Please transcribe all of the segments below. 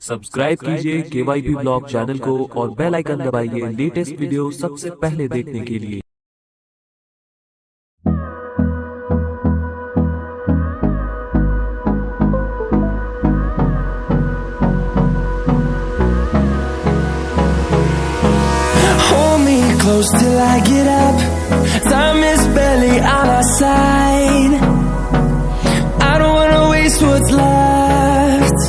Subscribe कीजिए KYP blog channel को और बेल आइकन दबाइए लेटेस्ट वीडियो सबसे पहले देखने के लिए। Hold me close till I get up. Time is barely on our side. I don't wanna waste what's left.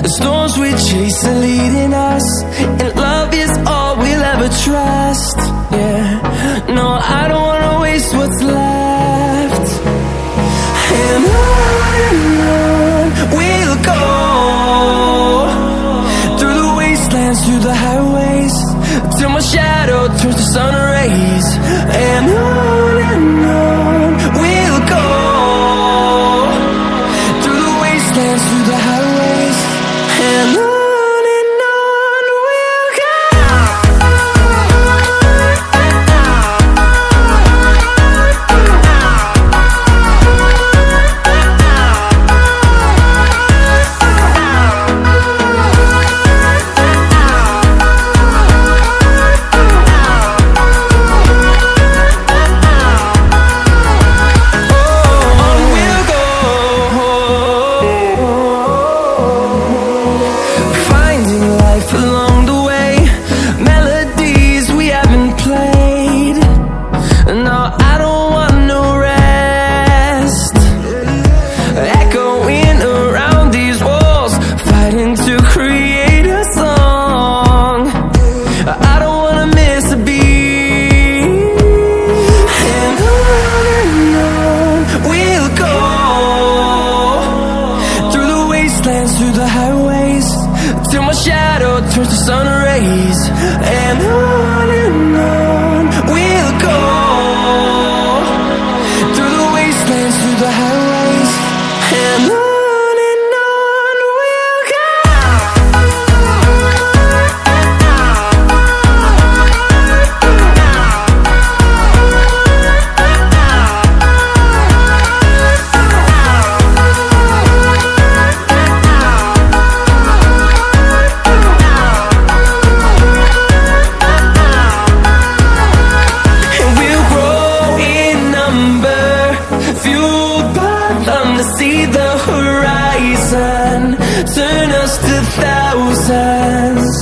The storms we chase are leading us, and love is all we'll ever trust. Yeah, no, I don't wanna waste what's left. And on we'll go, through the wastelands, through the highways, till my shadow turns to sun rays. And on we'll go, through the wastelands, through the highways, and on we'll go. Along the way, melodies we haven't played. No, I don't want no rest. Echoing around these walls, fighting to create a song. I don't wanna miss a beat. And on we'll go, through the wastelands, through the highways, till my shadow turns to sun rays. And on we'll go, through the wastelands, through the highways, and on we'll go. See the horizon, turn us to thousands.